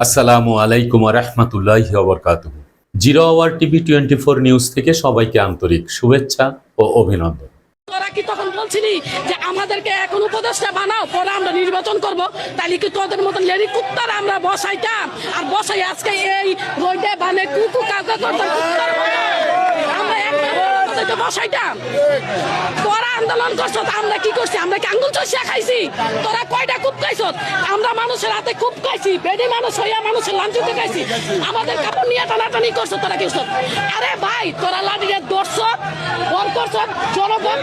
আসসালামু আলাইকুম ওয়া রাহমাতুল্লাহি ওয়া বারাকাতুহু। জিরো আওয়ার টিভি 24 নিউজ থেকে সবাইকে আন্তরিক শুভেচ্ছা ও অভিনন্দন। তোরা কি তখন বলছিলি যে আমাদেরকে এখন উপদেষ্টা বানাও, পরে আমরা নির্বাচন করব? তাহলে কি তোদের মতন লেরি কুত্তার আমরা বসাইতাম? আর বসাই আজকে এই রোডে বানে কুকু কাকা করতাম কুত্তার আমরা একটা বসাইতাম। তোরা আন্দোলন করছো, আমরা কি করছি? আমরা কি আঙ্গুল চষিয়া খাইছি? তোরা কয়টা কূপ খাইছ? আমরা মানুষের হাতে কূপ খাইছি, বেডি মানুষ হইয়া মানুষের লাঞ্ছিত খাইছি। আমাদের কাপড় নিয়ে টানাটানি করছো, তোরা কি করছো? আরে ভাই, তোরা লাঠিয়ে ধরছ, বর করছ, জনগণ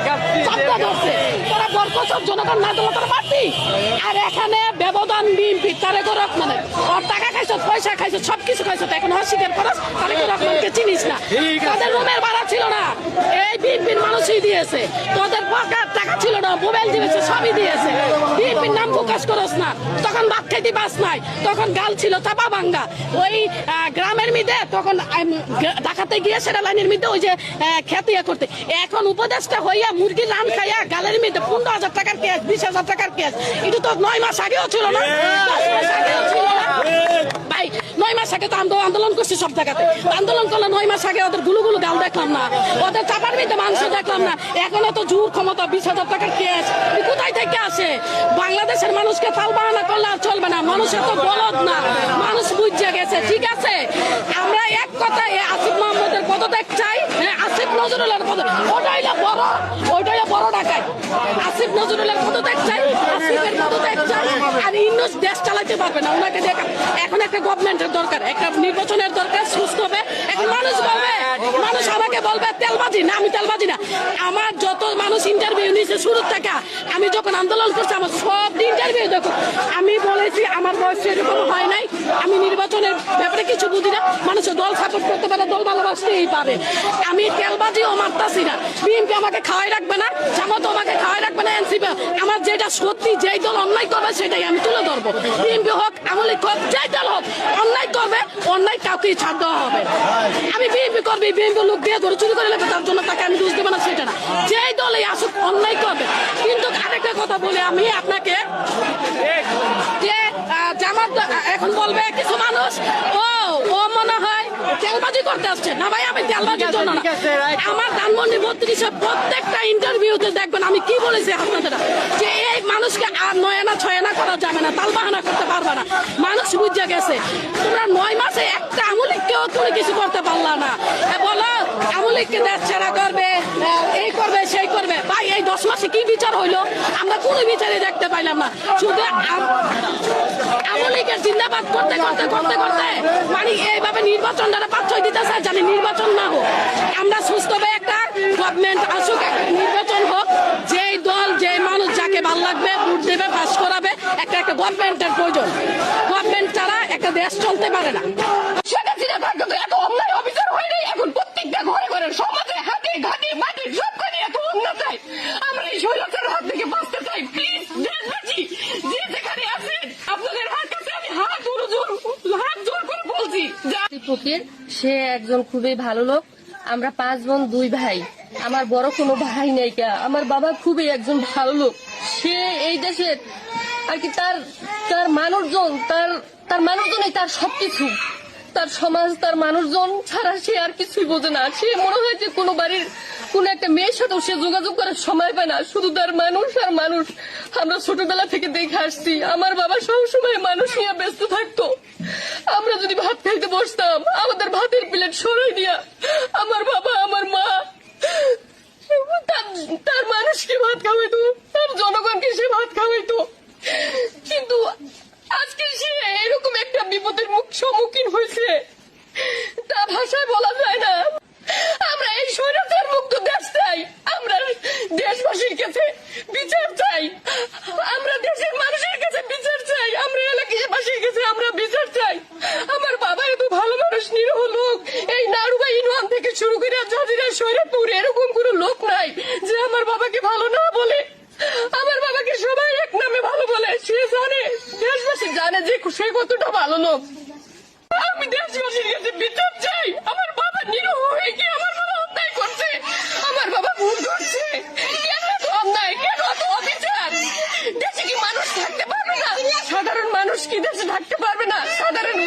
চাপটা ধরছে। তোরা বর করছ, জনগণ না দিল তোরা পারতি। আর এখানে ব্যবধান বিএনপি তারেক রহমানের, ওর টাকা খাইছ, পয়সা খাইছ, সবকিছু খাইছ, এখন অস্বীকার করছ তারেক রহমানকে চিনিস না। তাদের রুমের ভাড়া ছিল না, এই বিএনপির মানুষই দিয়েছে। তোদের পকেট টাকা ছিল না, মোবাইল দিয়েছে, সবই দিয়েছে। বিএনপির নাম প্রকাশ করস না, তখন ভাত খাইতে পাস নাই, তখন গাল ছিল চাপা ভাঙ্গা। ওই গ্রামের মধ্যে তখন ঢাকাতে গিয়ে সেটা লাইনের মধ্যে ওই যে খেতে করতে, এখন উপদেষ্টা হইয়া মুরগির রান খাইয়া গালের মধ্যে 15,000 টাকার কেস, 20,000 টাকার কেস। এটা তো 9 মাস আগেও ছিল না, 10 মাস আগেও ছিল না ভাই। 9 মাস আগে তো আমরা আন্দোলন করছি সব জায়গাতে। আন্দোলন করলে 9 মাস আগে ওদের গুলো গাল দেখলাম না, ওদের চাপার মধ্যে মাংস দেখলাম না। এখনো তো জোর ক্ষমতা, 20,000 টাকার কেস কোথায় থেকে আসে? বাংলাদেশের মানুষকে তাল বাহানা করলে আর চলবে না। মানুষের তো বলদ না, মানুষ বুঝে গেছে। ঠিক আছে, আমরা এক কথায় আসিফ মাহমুদের পদত্যাগ চাই। আসিফ নজরুলের ওটাই বড়, ওইটাই বড় ঢাকায়। আসিফ নজরুলের পদত্যাগ চাই, আসিফের পদত্যাগ চাই। আর ইন্ডোজ দেশ চালাতে পারবে না, ওনাকে দেখা। এখন একটা গভর্নমেন্টের দরকার, একটা নির্বাচনের দরকার, সুস্থ হবে। এখন মানুষ বলবে, মানুষ আমাকে বলবে তেলবাজি না, আমি তেলবাজি না। আমার যত মানুষ ইন্টারভিউ নিয়েছে শুরুর থেকে, আমি যখন আন্দোলন করছি আমার সব ইন্টারভিউ দেখো, আমি বলেছি আমার বয়স সেরকম হয় নাই, আমি নির্বাচনের ব্যাপারে কিছু বুঝি না। মানুষের দল সাপোর্ট করতে পারে, দল ভালোবাসতেই পারে। আমি তেলবাজিও মারতাছি না। বিএনপি আমাকে খাওয়াই রাখবে না, জামাত আমাকে খাওয়াই রাখবে না, এনসিপি। আমার যেটা সত্যি, যেই দল অন্যায় করবে সেটাই আমি তুলে ধরবো। বিএনপি হোক, আমল হোক, যেই দল হোক, অন্যায় করবে, অন্যায় কাউকে ছাড় দেওয়া হবে। আমি বিএনপি করবি, বিএনপি লোক দিয়ে ধরে চুরি করে লেগে, তার জন্য তাকে আমি দোষ দেবো না, সেটা না। যেই দলে আসুক অন্যায় করবে। কিন্তু আরেকটা কথা বলে আমি আপনাকে, যে জামাত এখন বলবে কিছু মানুষ, ও মনে হয় তেলবাজি করতে আসছে না। ভাই, আমি তেলবাজির জন্য না। আমার ধানমন্ডি 32 প্রত্যেকটা ইন্টারভিউতে দেখবেন আমি কি বলেছি আপনাদের, যে এই মানুষকে আর 9 আনা 6 আনা করা যাবে না, তাল বাহানা করতে পারবে না। মানুষ বুঝে গেছে। তোমরা 9 মাসে একটা আমলিককেও তুমি কিছু করতে পারলা না। বলো আমলিককে দেশ ছেড়া করবে, এই করবে, সেই করবে। ভাই, এই 10 মাসে কি বিচার হইলো? আমরা কোনো বিচারে দেখতে পাইলাম না। শুধু আমলিকের জিন্দাবাদ করতে করতে করতে করতে মানে এইভাবে নির্বাচনটা 5-6 দিতেছে, জানি নির্বাচন না হোক। আমরা সুস্থ হবে, একটা গভর্নমেন্ট আসুক, একটা নির্বাচন হোক। যেই দল, যে মানুষ যাকে ভালো লাগবে ভোট দেবে, পাস করাবে। একটা গভর্নমেন্টের প্রয়োজন। গভর্নমেন্ট ছাড়া একটা দেশ চলতে পারে না। সেটা চিন্তা থাকতো এত অন্যায় অবিচার হয় নাই। এখন প্রত্যেকটা ঘরে ঘরে সমাজে হাতে ঘাটে মাটি সব করে এত অন্যায় চাই। আমরা এই স্বৈরাচারের হাত থেকে বাঁচতে চাই। প্লিজ দেশবাসী, যে যেখানে আছেন, আপনাদের হাত কাছে আমি হাত জোর করে বলছি। ফকির, সে একজন খুবই ভালো লোক। আমরা 5 বোন 2 ভাই, আমার বড় কোনো ভাই নেই। আমার বাবা খুবই একজন ভালো লোক। সে এই দেশের আর কি তার মানুষজন, তার মানুষজনই তার সবকিছু। তার সমাজ, তার মানুষজন ছাড়া সে আর কিছুই বোঝে না। সে মনে হয় যে কোনো বাড়ির কোন একটা মেয়ের সাথেও সে যোগাযোগ করার সময় পায় না, শুধু তার মানুষ আর মানুষ। আমরা ছোটবেলা থেকে দেখে আসছি, আমার বাবা সবসময় মানুষ নিয়ে ব্যস্ত থাকতো। আমরা যদি ভাত খাইতে বসতাম, আমাদের ভাতের প্লেট সরাই দিয়া আমার বাবা, আমার মা তার মানুষকে ভাত খাওয়াইতো, তার জনগণকে সে ভাত খাওয়াইতো। কিন্তু আজকে সে এরকম একটা বিপদের সম্মুখীন হয়েছে, তা ভাষায় বলা যায় না। আমরা এই স্বৈরাচার মুক্ত দেশ চাই। আমরা দেশবাসীর কাছে বিচার চাই, আমরা দেশের মানুষের কাছে বিচার চাই, আমরা এলাকাবাসীর কাছে আমরা বিচার চাই। আমার বাবা এত ভালো মানুষ, নিরীহ লোক। এই নাড়ুবা ইউনিয়ন থেকে শুরু করে জাজিরা, সৈরাপুর, এরকম কোনো লোক নাই যে আমার বাবাকে ভালো না বলে। আমার বাবাকে সবাই এক নামে ভালো বলে। সে জানে, দেশবাসী জানে যে সে কতটা ভালো লোক। আমি দেশবাসীর কাছে বিচার চাই। আমার বাবা নিরীহ হয়ে গিয়ে আমার বাবা অন্যায় করছে, আমার বাবা ভুল করছে। কেন এত অন্যায়, কেন এত অবিচার? দেশে কি মানুষ থাকতে পারবে না? সাধারণ মানুষ কি দেশে থাকতে পারবে না? সাধারণ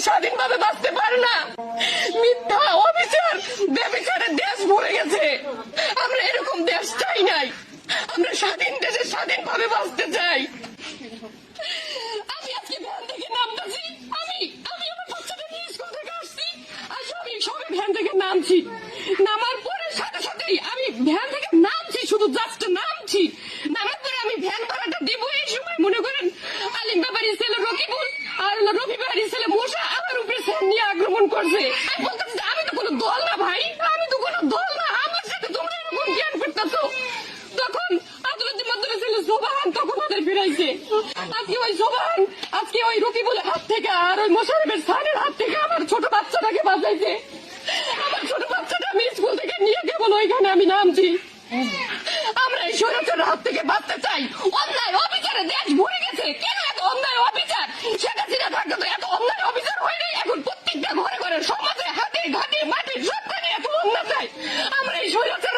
স্বাধীনভাবে বাঁচতে পারে না। মিথ্যা অবিচার ব্যভিচারে দেশ ভরে গেছে। আমরা এরকম দেশ চাই নাই। আমরা স্বাধীন দেশে স্বাধীনভাবে বাঁচতে চাই। আমি আজকে ভ্যান থেকে নামতেছি। আমি আমার বাচ্চাটা নিয়ে স্কুল থেকে আসছি, আর সবই ভ্যান থেকে নামছি। নামার পরে সাথে সাথেই আমি ভ্যান থেকে নামছি, শুধু জাস্ট নামছি। নামার পরে আমি ভ্যান ভাড়াটা দিব। এই সময় মনে করেন আলিম বাবারির ছেলে রকিবুল আর রবি বাড়ির ছেলে মশা আমার উপরে ফোন নিয়ে আক্রমণ করছে। আমি বলতেছি যে আমি তো কোনো দল না ভাই, আমি তো কোনো দল না, আমার সাথে তোমরা এরকম জ্ঞান করতেছো। তখন আদালতের মাধ্যমে ছিল সোবাহান, তখন ওদের ফিরাইছে। আজকে ওই সোবাহান, আজকে ওই রকিবুলের হাত থেকে আর ওই মোশারফের সানের হাত থেকে আমার ছোট বাচ্চাটাকে বাঁচাইছে। আমার ছোট বাচ্চাটা আমি স্কুল থেকে নিয়ে কেবল ওইখানে আমি নামছি। আমরা এই স্বৈরাচারের হাত থেকে বাঁচতে চাই। অন্যায় অবিচারে দেশ ভরে গেছে। কেন এত অন্যায় অবিচার? শেখ হাসিনা থাকতে তো এত অন্যায় অবিচার হয় নাই। এখন প্রত্যেকটা ঘরে ঘরে সমাজে হাতে ঘাটে মাঠে সবখানে এত অন্যায়। আমরা এই স্বৈরাচার